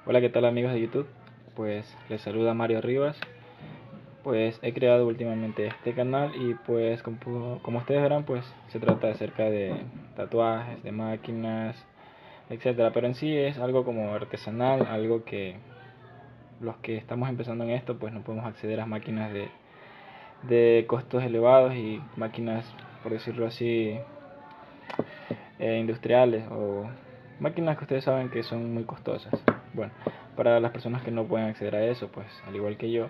Hola, ¿qué tal amigos de YouTube? Pues les saluda Mario Rivas. Pues he creado últimamente este canal y pues como ustedes verán, pues se trata acerca de tatuajes, de máquinas, etcétera. Pero en sí es algo como artesanal, algo que los que estamos empezando en esto pues no podemos acceder a máquinas de costos elevados y máquinas, por decirlo así, industriales o máquinas que ustedes saben que son muy costosas. Bueno, para las personas que no pueden acceder a eso, pues al igual que yo,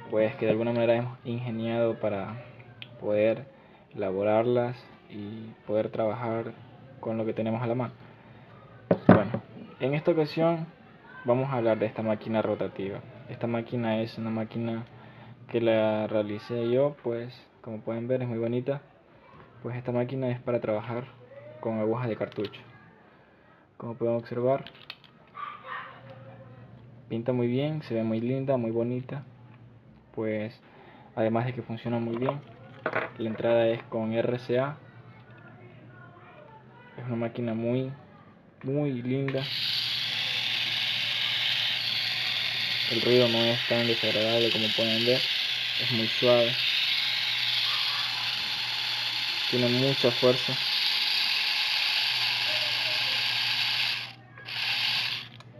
pues que de alguna manera hemos ingeniado para poder elaborarlas y poder trabajar con lo que tenemos a la mano. Bueno, en esta ocasión vamos a hablar de esta máquina rotativa. Esta máquina es una máquina que la realicé yo, pues como pueden ver es muy bonita. Pues esta máquina es para trabajar con agujas de cartucho. Como pueden observar, pinta muy bien, se ve muy linda, muy bonita. Pues además de que funciona muy bien, la entrada es con RCA. Es una máquina muy linda. El ruido no es tan desagradable como pueden ver, es muy suave, tiene mucha fuerza.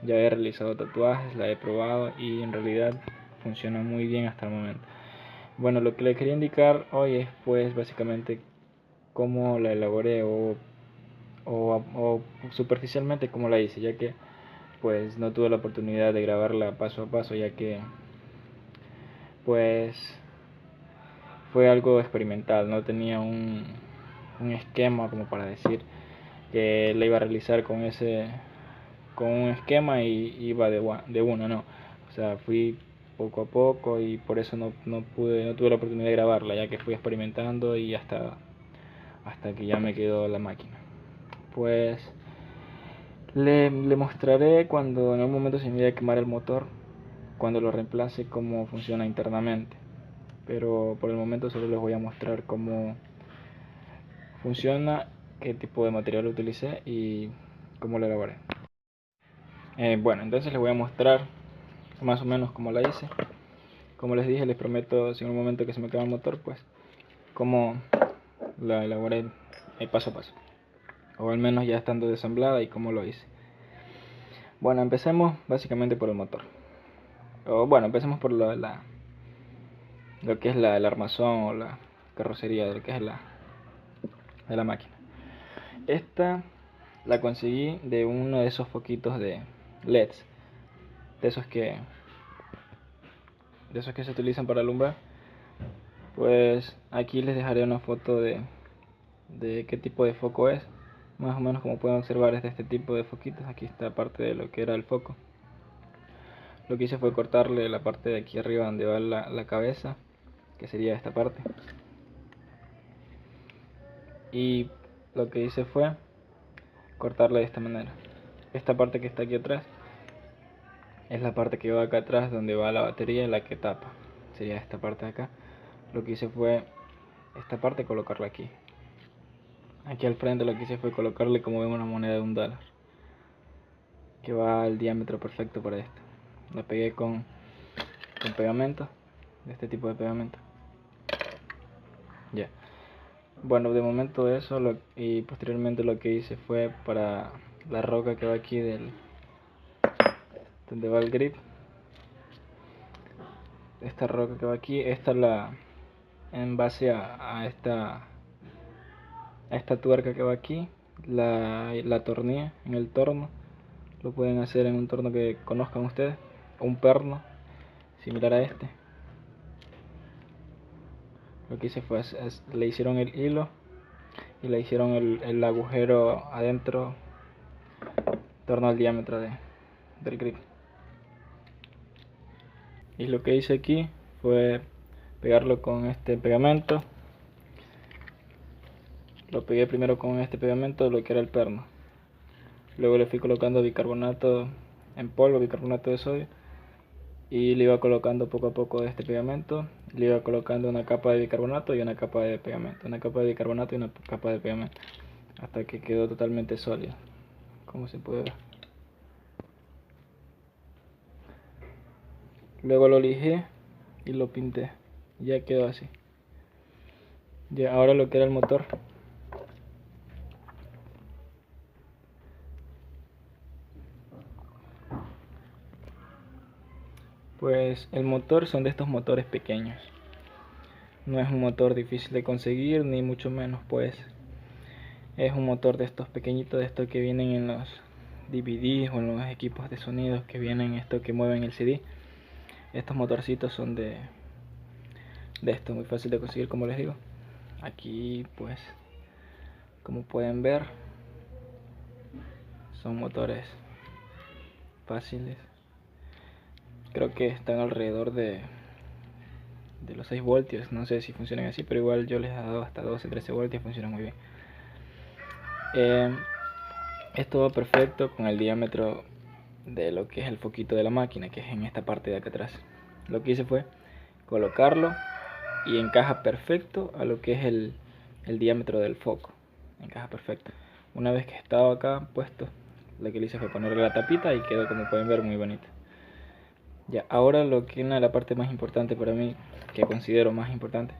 Ya he realizado tatuajes, la he probado y en realidad funciona muy bien hasta el momento. Bueno, lo que les quería indicar hoy es pues básicamente cómo la elaboré o superficialmente cómo la hice, ya que pues no tuve la oportunidad de grabarla paso a paso, ya que pues fue algo experimental, no tenía un esquema como para decir que la iba a realizar con un esquema y iba de una, no. O sea, fui poco a poco y por eso no tuve la oportunidad de grabarla, ya que fui experimentando y hasta que ya me quedó la máquina. Pues le mostraré cuando en algún momento se me vaya a quemar el motor, cuando lo reemplace, cómo funciona internamente. Pero por el momento solo les voy a mostrar cómo funciona, qué tipo de material utilicé y cómo lo elaboré. Bueno, entonces les voy a mostrar más o menos cómo la hice. Como les dije, les prometo, si en un momento que se me quema el motor, pues cómo la elaboré paso a paso. O al menos ya estando desamblada y cómo lo hice. Bueno, empecemos básicamente por el motor. O bueno, empecemos por lo que es el armazón o la carrocería de lo que es de la máquina. Esta la conseguí de uno de esos foquitos de LEDs, de esos que se utilizan para alumbrar. Pues aquí les dejaré una foto de qué tipo de foco es. Más o menos como pueden observar es de este tipo de foquitos. Aquí está parte de lo que era el foco. Lo que hice fue cortarle la parte de aquí arriba donde va la cabeza, que sería esta parte. Y lo que hice fue cortarla de esta manera. Esta parte que está aquí atrás es la parte que va acá atrás donde va la batería y la que tapa. Sería esta parte de acá. Lo que hice fue esta parte colocarla aquí. Aquí al frente lo que hice fue colocarle, como ven, una moneda de $1, que va al diámetro perfecto para esto. La pegué con pegamento, de este tipo de pegamento. Ya. Bueno, de momento eso, y posteriormente lo que hice fue para la roca que va aquí donde va el grip. Esta roca que va aquí, esta en base a esta tuerca que va aquí, la tornilla en el torno. Lo pueden hacer en un torno que conozcan ustedes, un perno similar a este. Lo que hice fue le hicieron el hilo y le hicieron el agujero adentro en torno al diámetro del grip. Y lo que hice aquí fue pegarlo con este pegamento. Lo pegué primero con este pegamento, lo que era el perno. Luego le fui colocando bicarbonato en polvo, bicarbonato de sodio, y le iba colocando poco a poco de este pegamento. Le iba colocando una capa de bicarbonato y una capa de pegamento, una capa de bicarbonato y una capa de pegamento, hasta que quedó totalmente sólido, como se puede ver. luego lo lijé y lo pinté, ya quedó así. Ya, ahora lo que era el motor, pues el motor son de estos motores pequeños, no es un motor difícil de conseguir ni mucho menos, pues es un motor de estos pequeñitos, de estos que vienen en los DVDs o en los equipos de sonidos que vienen, estos que mueven el CD. Estos motorcitos son de esto, muy fácil de conseguir, como les digo. Aquí pues, como pueden ver, son motores fáciles. Creo que están alrededor de los 6 voltios, no sé si funcionan así, pero igual yo les he dado hasta 12-13 voltios, funciona muy bien. Esto va perfecto con el diámetro de lo que es el foquito de la máquina, que es en esta parte de acá atrás. Lo que hice fue colocarlo y encaja perfecto a lo que es el diámetro del foco. Encaja perfecto. Una vez que estaba acá puesto, lo que le hice fue ponerle la tapita y quedó, como pueden ver, muy bonito. Ya, ahora lo que una de la parte más importante para mí, que considero más importante,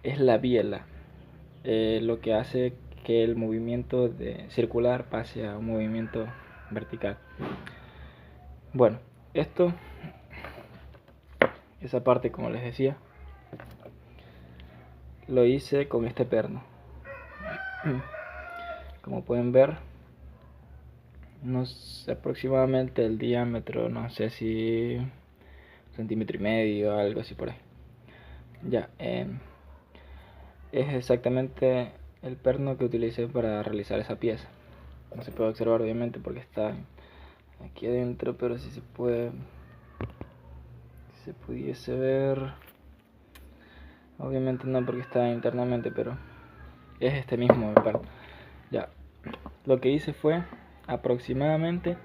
es la biela. Lo que hace que el movimiento circular pase a un movimiento vertical. Bueno, esa parte, como les decía, lo hice con este perno. Como pueden ver, no sé, aproximadamente el diámetro, no sé si 1,5 cm, algo así por ahí. Ya, es exactamente el perno que utilicé para realizar esa pieza. No se puede observar obviamente porque está aquí adentro, pero si se puede, si se pudiese ver, obviamente no porque está internamente, pero es este mismo perno. Ya, lo que hice fue aproximadamente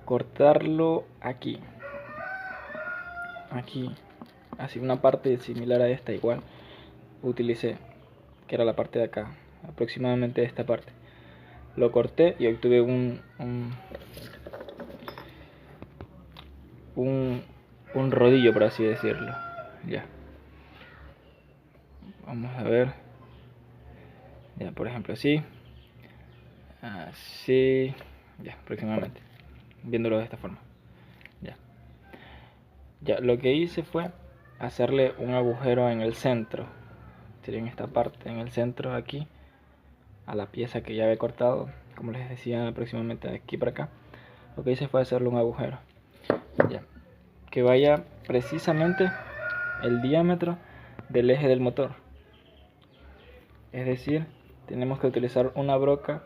cortarlo aquí, así una parte similar a esta, igual utilicé, que era la parte de acá, aproximadamente esta parte. Lo corté y obtuve un rodillo, por así decirlo. Ya, vamos a ver. Ya, por ejemplo, así, ya, aproximadamente, viéndolo de esta forma. Ya, lo que hice fue hacerle un agujero en el centro, sería en esta parte, en el centro aquí, a la pieza que ya había cortado, como les decía, aproximadamente de aquí para acá. Lo que hice fue hacerle un agujero, ya, que vaya precisamente el diámetro del eje del motor. Es decir, tenemos que utilizar una broca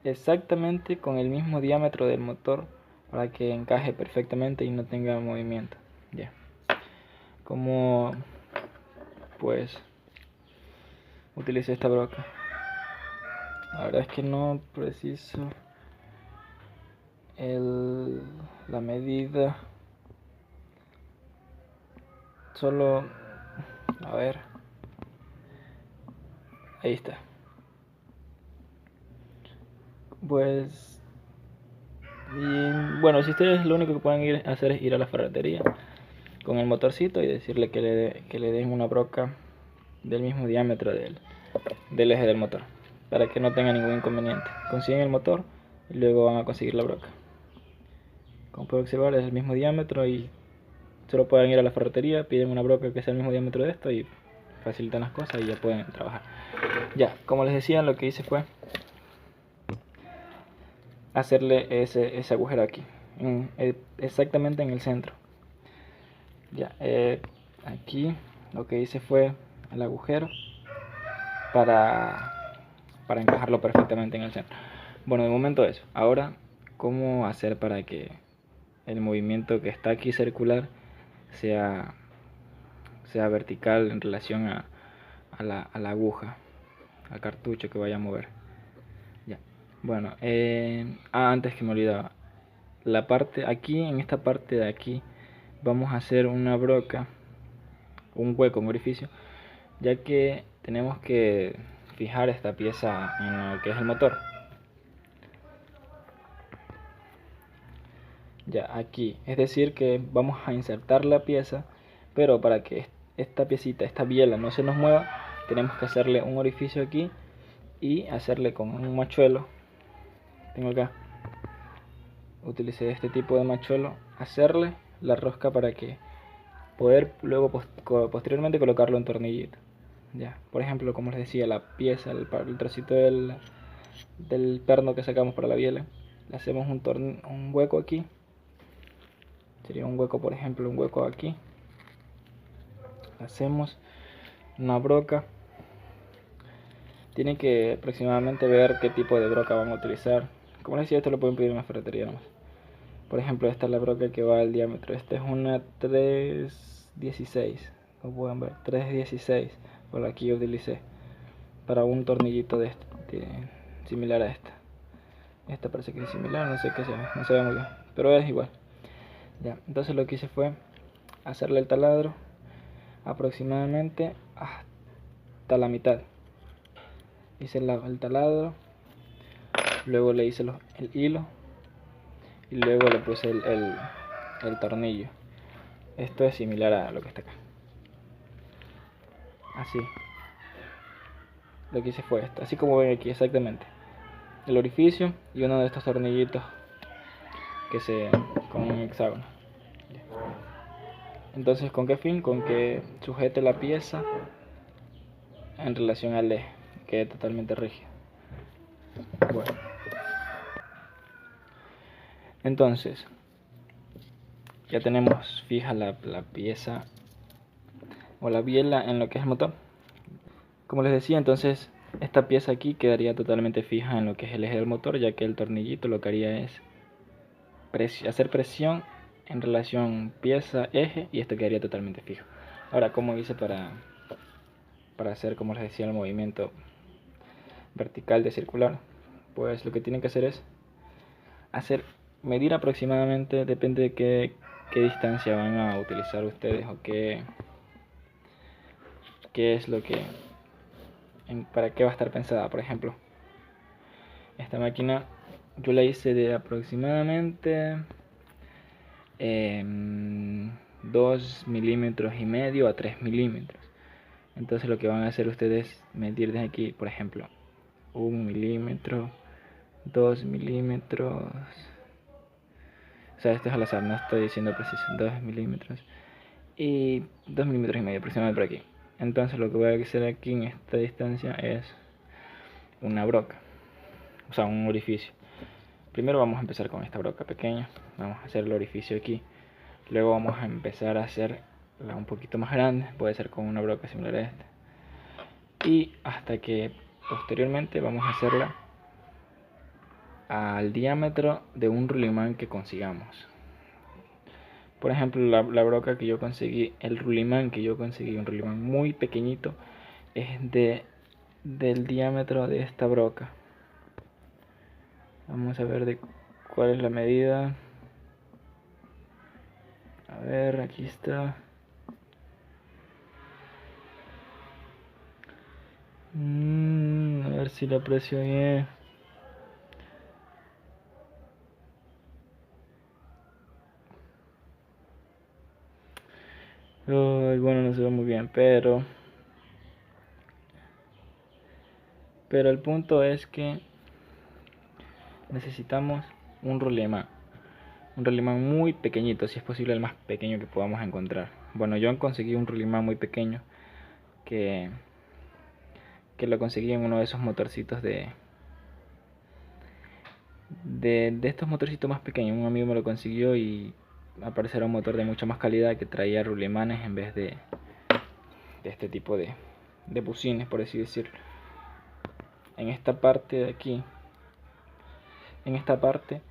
exactamente con el mismo diámetro del motor para que encaje perfectamente y no tenga movimiento. Ya, como pues utilicé esta broca, la verdad es que no preciso la medida, solo, a ver, ahí está. Pues, y bueno, si ustedes lo único que pueden hacer es ir a la ferretería con el motorcito y decirle que le den una broca del mismo diámetro del eje del motor, para que no tenga ningún inconveniente. Consiguen el motor y luego van a conseguir la broca. Como pueden observar, es el mismo diámetro y solo pueden ir a la ferretería, piden una broca que sea el mismo diámetro de esto y facilitan las cosas y ya pueden trabajar. Ya, como les decía, lo que hice fue hacerle ese agujero aquí, exactamente en el centro. Ya, aquí lo que hice fue el agujero para encajarlo perfectamente en el centro. Bueno, de momento eso. Ahora, ¿cómo hacer para que el movimiento que está aquí circular sea vertical en relación a la aguja, al cartucho que vaya a mover? Ya. Bueno, antes que me olvidaba, la parte aquí, en esta parte de aquí, vamos a hacer una broca, un hueco, un orificio, ya que tenemos que fijar esta pieza en lo que es el motor. Ya aquí, es decir que vamos a insertar la pieza, pero para que esta piecita, esta biela no se nos mueva, tenemos que hacerle un orificio aquí y hacerle con un machuelo. Tengo acá, utilicé este tipo de machuelo, hacerle la rosca para que poder luego posteriormente colocarlo en tornillito. Ya, por ejemplo, como les decía, la pieza, el trocito del perno que sacamos para la biela, le hacemos un hueco aquí. Sería un hueco, por ejemplo, un hueco aquí. Hacemos una broca. Tienen que aproximadamente ver qué tipo de broca van a utilizar. Como les decía, esto lo pueden pedir en la ferretería nomás. Por ejemplo, esta es la broca que va al diámetro. Esta es una 316. Como pueden ver, 316. Por la que yo utilicé para un tornillito de este, similar a esta. Esta parece que es similar, no sé qué sea, no se ve muy bien, pero es igual. Ya, entonces lo que hice fue hacerle el taladro aproximadamente hasta la mitad. Hice el taladro, luego le hice el hilo y luego le puse el tornillo. Esto es similar a lo que está acá. Así. Lo que hice fue esto, así como ven aquí exactamente. El orificio y uno de estos tornillitos con un hexágono. Entonces, ¿con qué fin? Con que sujete la pieza en relación al eje, quede totalmente rígido. Bueno, entonces ya tenemos fija la pieza o la biela en lo que es el motor. Como les decía, entonces esta pieza aquí quedaría totalmente fija en lo que es el eje del motor, ya que el tornillito lo que haría es hacer presión en relación pieza-eje y esto quedaría totalmente fijo. Ahora, ¿cómo hice para hacer, como les decía, el movimiento vertical de circular? Pues lo que tienen que hacer es medir aproximadamente, depende de qué distancia van a utilizar ustedes o qué es lo que, para qué va a estar pensada. Por ejemplo, esta máquina yo la hice de aproximadamente 2 milímetros y medio a 3 milímetros. Entonces lo que van a hacer ustedes es medir desde aquí, por ejemplo, 1 milímetro, 2 milímetros. O sea, esto es al azar, no estoy diciendo preciso. 2 milímetros y 2 milímetros y medio aproximadamente por aquí. Entonces lo que voy a hacer aquí en esta distancia es una broca, o sea, un orificio. Primero vamos a empezar con esta broca pequeña, vamos a hacer el orificio aquí. Luego vamos a empezar a hacerla un poquito más grande, puede ser con una broca similar a esta. Y hasta que posteriormente vamos a hacerla al diámetro de un rulimán que consigamos. Por ejemplo, la broca que yo conseguí, el rulimán que yo conseguí, un rulimán muy pequeñito, es del diámetro de esta broca. Vamos a ver de cuál es la medida. A ver, aquí está. A ver si lo aprecio bien. Bueno, no se ve muy bien, pero el punto es que necesitamos un rulimán. Un rulimán muy pequeñito, si es posible el más pequeño que podamos encontrar. Bueno, yo conseguí un rulimán muy pequeño que lo conseguí en uno de esos motorcitos de estos motorcitos más pequeños. Un amigo me lo consiguió y al parecer era un motor de mucha más calidad que traía rulimanes en vez de este tipo de bucines, por así decirlo. En esta parte de aquí, en esta parte,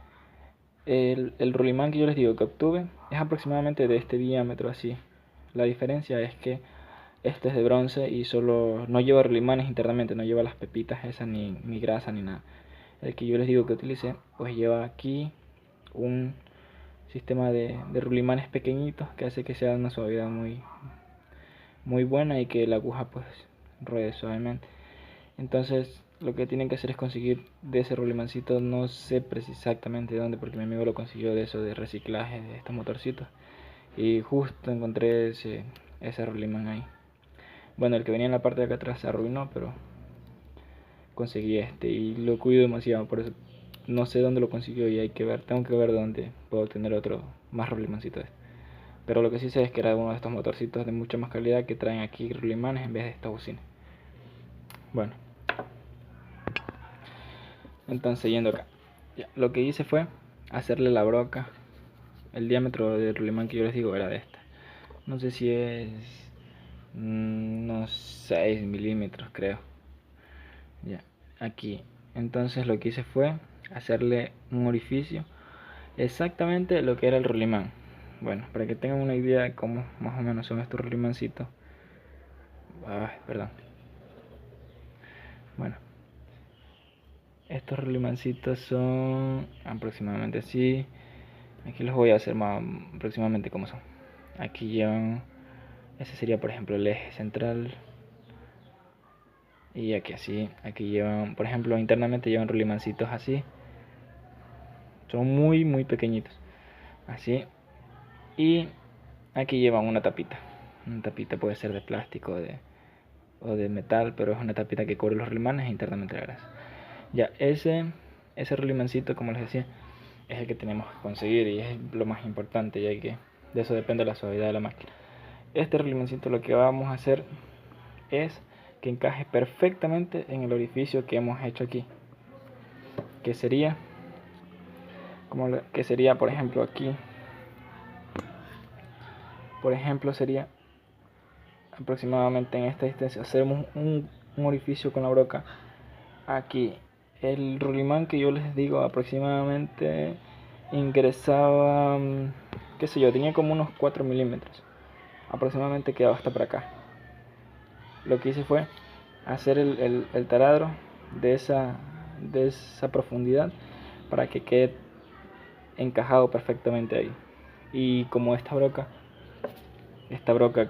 el rulimán que yo les digo que obtuve es aproximadamente de este diámetro así. La diferencia es que este es de bronce y solo no lleva rulimanes internamente, no lleva las pepitas esas ni grasa ni nada. El que yo les digo que utilicé pues lleva aquí un sistema de rulimanes pequeñitos que hace que sea una suavidad muy buena y que la aguja pues ruede suavemente. Entonces lo que tienen que hacer es conseguir de ese rulimancito, no sé exactamente dónde, porque mi amigo lo consiguió de eso de reciclaje de estos motorcitos. Y justo encontré ese rulimán ahí. Bueno, el que venía en la parte de acá atrás se arruinó, pero conseguí este y lo cuido demasiado, por eso no sé dónde lo consiguió y hay que ver, tengo que ver dónde puedo obtener otro más rulimancito de este. Pero lo que sí sé es que era uno de estos motorcitos de mucha más calidad que traen aquí rulimanes en vez de estas bocinas. Bueno, entonces yendo acá, ya, lo que hice fue hacerle la broca. El diámetro del rulimán que yo les digo era de esta. No sé si es unos 6 milímetros creo. Ya, aquí. Entonces lo que hice fue hacerle un orificio exactamente lo que era el rulimán. Bueno, para que tengan una idea de cómo más o menos son estos rulimancitos. Perdón. Bueno, estos rulimancitos son aproximadamente así. Aquí los voy a hacer más aproximadamente como son. Aquí llevan, ese sería por ejemplo el eje central. Y aquí así, aquí llevan, por ejemplo internamente llevan rulimancitos así. Son muy pequeñitos. Así. Y aquí llevan una tapita. Una tapita puede ser de plástico o de metal, pero es una tapita que cubre los rulimanes e internamente la grasa. Ya, ese rulimancito, como les decía, es el que tenemos que conseguir y es lo más importante, ya que de eso depende la suavidad de la máquina. Este rulimancito lo que vamos a hacer es que encaje perfectamente en el orificio que hemos hecho aquí, que sería por ejemplo aquí, por ejemplo sería aproximadamente en esta distancia. Hacemos un orificio con la broca aquí. El rulimán que yo les digo aproximadamente ingresaba, qué sé yo, tenía como unos 4 milímetros, aproximadamente quedaba hasta por acá. Lo que hice fue hacer el taladro de esa profundidad para que quede encajado perfectamente ahí. Y como esta broca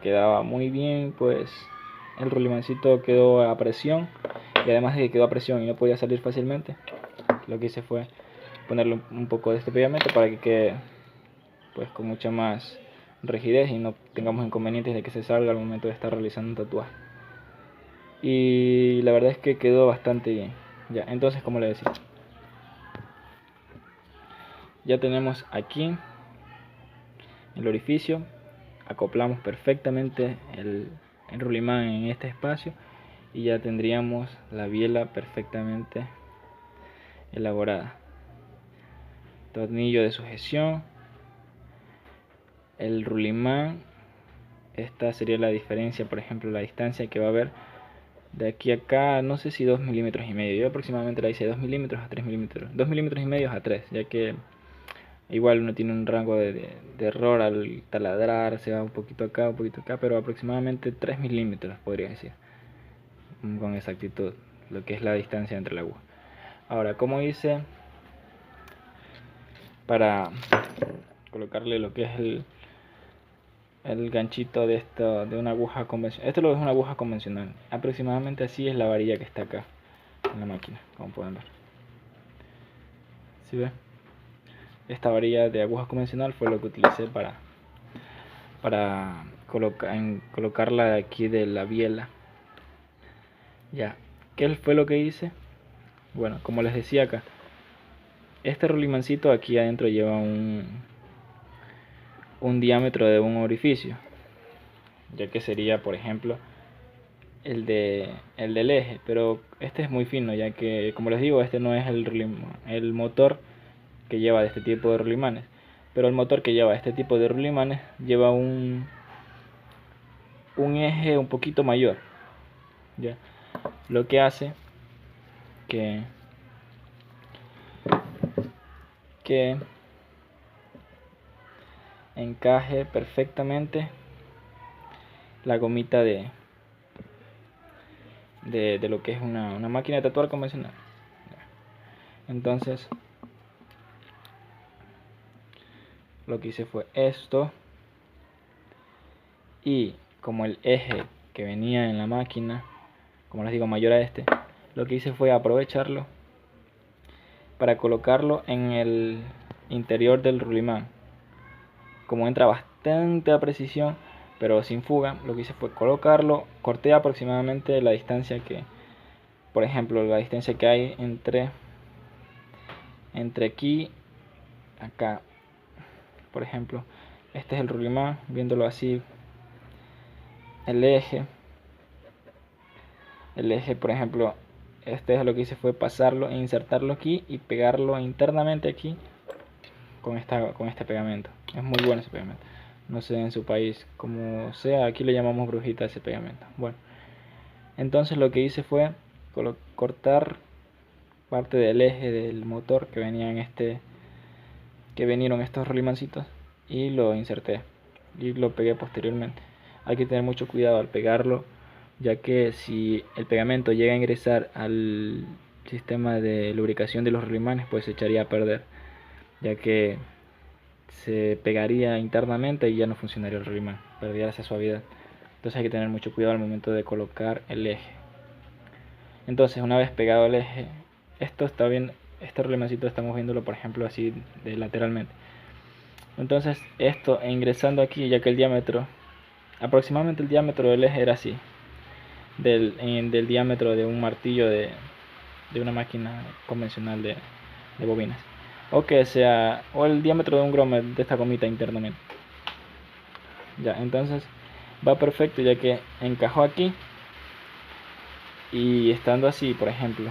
quedaba muy bien, pues el rulimancito quedó a presión, y además de que quedó a presión y no podía salir fácilmente, lo que hice fue ponerle un poco de este pegamento para que quede pues con mucha más rigidez y no tengamos inconvenientes de que se salga al momento de estar realizando un tatuaje. Y la verdad es que quedó bastante bien. Ya, entonces como le decía, ya tenemos aquí el orificio, acoplamos perfectamente el rulimán en este espacio y ya tendríamos la biela perfectamente elaborada. Tornillo de sujeción, el rulimán, esta sería la diferencia, por ejemplo la distancia que va a haber de aquí a acá, no sé si 2 milímetros y medio, yo aproximadamente la hice 2 milímetros a 3 milímetros, 2 milímetros y medio a 3, ya que igual uno tiene un rango de error al taladrar, se va un poquito acá, pero aproximadamente 3 milímetros podría decir con exactitud lo que es la distancia entre la aguja. Ahora, ¿cómo hice para colocarle lo que es el ganchito de una aguja convencional? Esto lo es una aguja convencional, aproximadamente así es la varilla que está acá en la máquina, como pueden ver. ¿Sí ve? Esta varilla de aguja convencional fue lo que utilicé para colocarla aquí de la biela. Ya, ¿qué fue lo que hice? Bueno, como les decía acá, este rulimancito aquí adentro lleva un diámetro de un orificio, ya que sería por ejemplo el del eje, pero este es muy fino, ya que como les digo, este no es el motor que lleva de este tipo de rulimanes, pero el motor que lleva este tipo de rulimanes lleva un eje un poquito mayor, ¿ya? Lo que hace que encaje perfectamente la gomita de lo que es una máquina de tatuar convencional. Entonces lo que hice fue esto, y como el eje que venía en la máquina, como les digo, mayor a este, lo que hice fue aprovecharlo para colocarlo en el interior del rulimán. Como entra bastante a precisión pero sin fuga, lo que hice fue colocarlo, corté aproximadamente la distancia que, por ejemplo, la distancia que hay entre aquí, acá, por ejemplo, este es el rulimán, viéndolo así, el eje, por ejemplo, este es lo que hice fue pasarlo e insertarlo aquí y pegarlo internamente aquí con este pegamento. Es muy bueno ese pegamento. No sé en su país como sea, aquí le llamamos brujita a ese pegamento. Bueno, entonces lo que hice fue cortar parte del eje del motor que venía en que vinieron estos rolimancitos, y lo inserté y lo pegué posteriormente. Hay que tener mucho cuidado al pegarlo, ya que si el pegamento llega a ingresar al sistema de lubricación de los rolimanes, pues se echaría a perder, ya que se pegaría internamente y ya no funcionaría el rolimán, perdería esa suavidad. Entonces hay que tener mucho cuidado al momento de colocar el eje. Entonces, una vez pegado el eje, esto está bien, este rolimancito estamos viéndolo por ejemplo así de lateralmente. Entonces esto ingresando aquí, ya que el diámetro, aproximadamente el diámetro del eje era así, del diámetro de un martillo de una máquina convencional de bobinas, o que sea, o el diámetro de un grommet de esta gomita internamente. Ya, entonces va perfecto, ya que encajó aquí, y estando así, por ejemplo,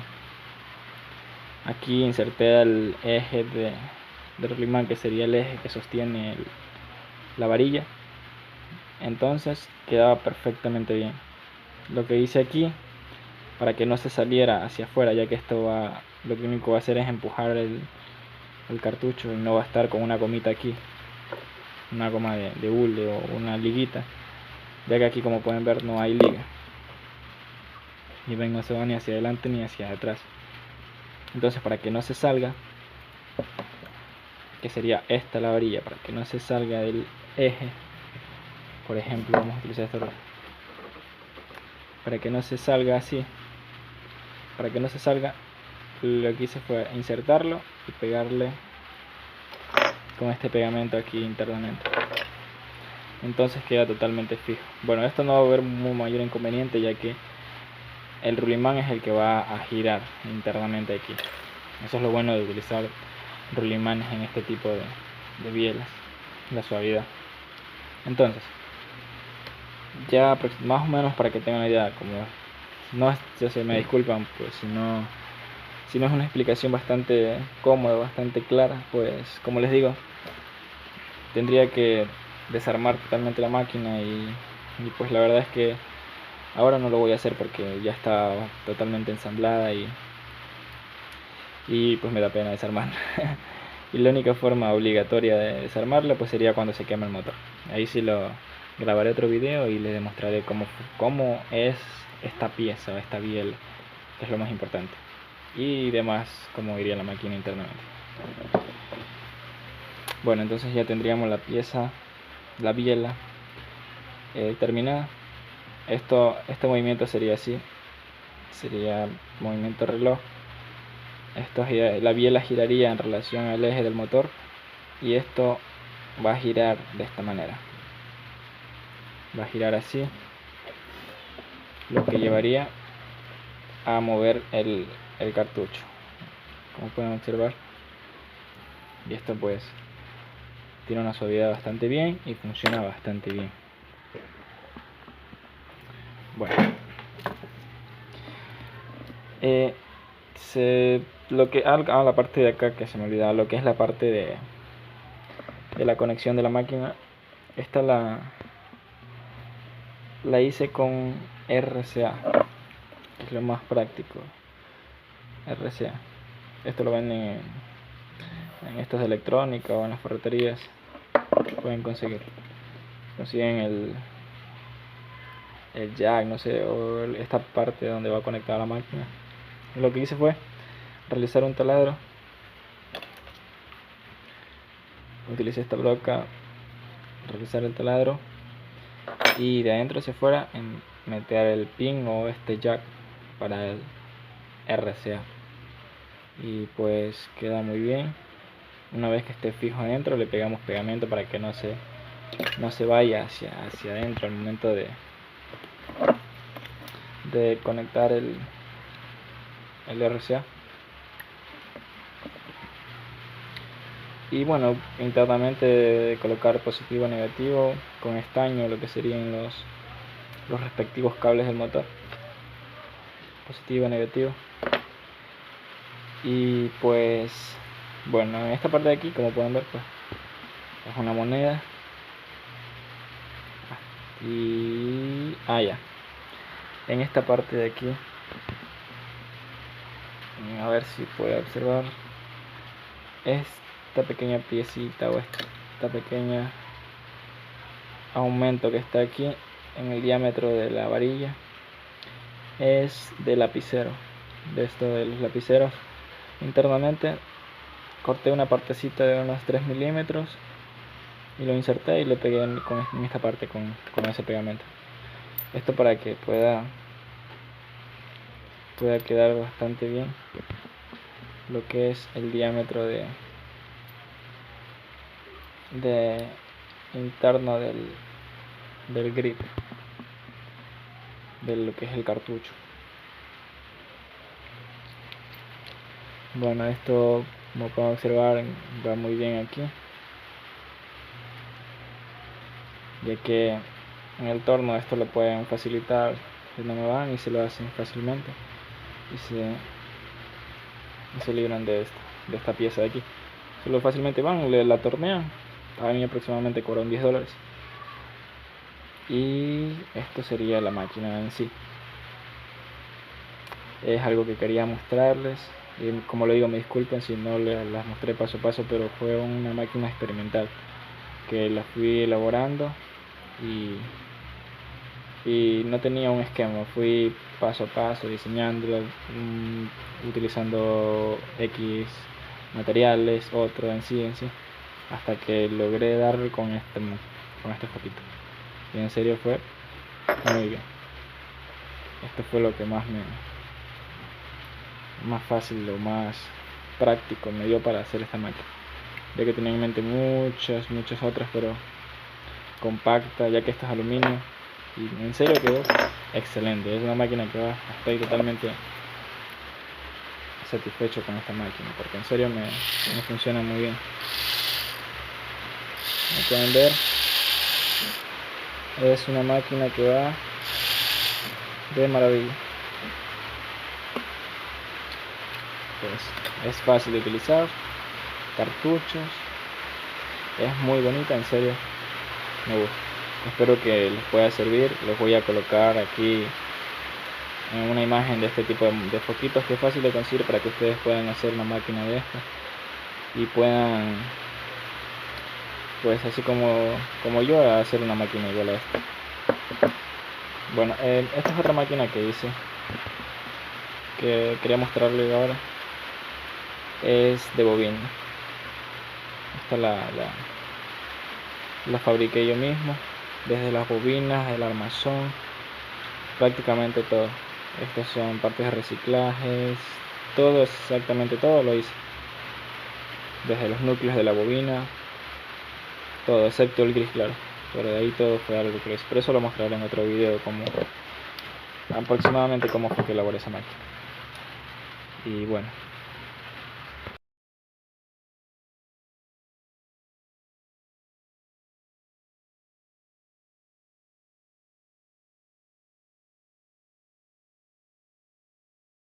aquí inserté el eje del rolimán, que sería el eje que sostiene la varilla. Entonces quedaba perfectamente bien. Lo que hice aquí, para que no se saliera hacia afuera, ya que esto va, lo que único va a hacer es empujar el cartucho y no va a estar con una gomita aquí, una goma de hule o una liguita, ya que aquí, como pueden ver, no hay liga y ven, no se va ni hacia adelante ni hacia atrás. Entonces, para que no se salga, que sería esta la varilla, para que no se salga del eje, por ejemplo, vamos a utilizar esto para que no se salga así, para que no se salga, lo que hice fue insertarlo y pegarle con este pegamento aquí internamente. Entonces queda totalmente fijo. Bueno, esto no va a haber un mayor inconveniente, ya que el rulimán es el que va a girar internamente aquí. Eso es lo bueno de utilizar rulimanes en este tipo de bielas, la suavidad. Entonces, ya más o menos para que tengan una idea, como no, ya se me disculpan, pues si no es una explicación bastante cómoda, bastante clara, pues como les digo, tendría que desarmar totalmente la máquina, y pues la verdad es que ahora no lo voy a hacer porque ya está totalmente ensamblada, y pues me da pena desarmarla. Y la única forma obligatoria de desarmarla pues sería cuando se queme el motor. Ahí sí lo grabaré otro video y les demostraré cómo es esta pieza, esta biela, que es lo más importante, y demás, cómo iría la máquina internamente. Bueno, entonces ya tendríamos la pieza, la biela terminada. Este movimiento sería así, sería movimiento reloj. La biela giraría en relación al eje del motor, y esto va a girar de esta manera, va a girar así, lo que llevaría a mover el cartucho, como pueden observar. Y esto pues tiene una suavidad bastante bien y funciona bastante bien. Bueno, la parte de acá que se me olvidaba, lo que es la parte de la conexión de la máquina. Esta la hice con RCA, que es lo más práctico. RCA, esto lo venden en estos de electrónica o en las ferreterías, pueden consiguen el jack, no sé, o esta parte donde va conectada la máquina. Lo que hice fue realizar un taladro, utilicé esta broca, realizar el taladro, y de adentro hacia afuera meter el pin o este jack para RCA, y pues queda muy bien. Una vez que esté fijo adentro, le pegamos pegamento para que no se vaya hacia adentro al momento de conectar el RCA. Y bueno, internamente colocar positivo negativo con estaño, lo que serían los respectivos cables del motor, positivo negativo. Y pues bueno, en esta parte de aquí, como pueden ver, pues es una moneda. Y ya, en esta parte de aquí, a ver si puede observar esta pequeña piecita o esta pequeña aumento que está aquí en el diámetro de la varilla, es de lapicero, de esto de los lapiceros. Internamente corté una partecita de unos 3 milímetros y lo inserté y lo pegué en esta parte con ese pegamento. Esto para que pueda quedar bastante bien lo que es el diámetro de interno del grip, de lo que es el cartucho. Bueno, esto, como pueden observar, va muy bien aquí, ya que en el torno esto lo pueden facilitar si no me van, y se lo hacen fácilmente y se libran de esta pieza de aquí. Solo fácilmente van, la tornean. A mí aproximadamente cobraron $10. Y esto sería la máquina en sí. Es algo que quería mostrarles. Y como lo digo, me disculpen si no las mostré paso a paso, pero fue una máquina experimental que la fui elaborando y no tenía un esquema. Fui paso a paso diseñándola, utilizando X materiales, otro en sí, hasta que logré darle con este fotito. Y en serio fue muy bien. Esto fue lo que más fácil, lo más práctico me dio para hacer esta máquina, ya que tenía en mente muchas otras, pero compacta, ya que esto es aluminio, y en serio quedó excelente. Es una máquina que estoy totalmente satisfecho con esta máquina, porque en serio me funciona muy bien. Como pueden ver, es una máquina que va de maravilla. Pues es fácil de utilizar, cartuchos, es muy bonita, en serio me gusta. Espero que les pueda servir. Les voy a colocar aquí en una imagen de este tipo de foquitos, que es fácil de conseguir, para que ustedes puedan hacer una máquina de esta y puedan, pues así como yo, hacer una máquina igual a esta. Bueno, esta es otra máquina que hice, que quería mostrarles ahora. Es de bobina. Esta la fabriqué yo mismo, desde las bobinas, el armazón, prácticamente todo. Estas son partes de reciclajes, todo, exactamente todo lo hice, desde los núcleos de la bobina, todo excepto el gris claro, pero de ahí todo fue algo que hice. Pero eso lo mostraré en otro video, aproximadamente cómo fue que elaboré esa máquina. Y bueno,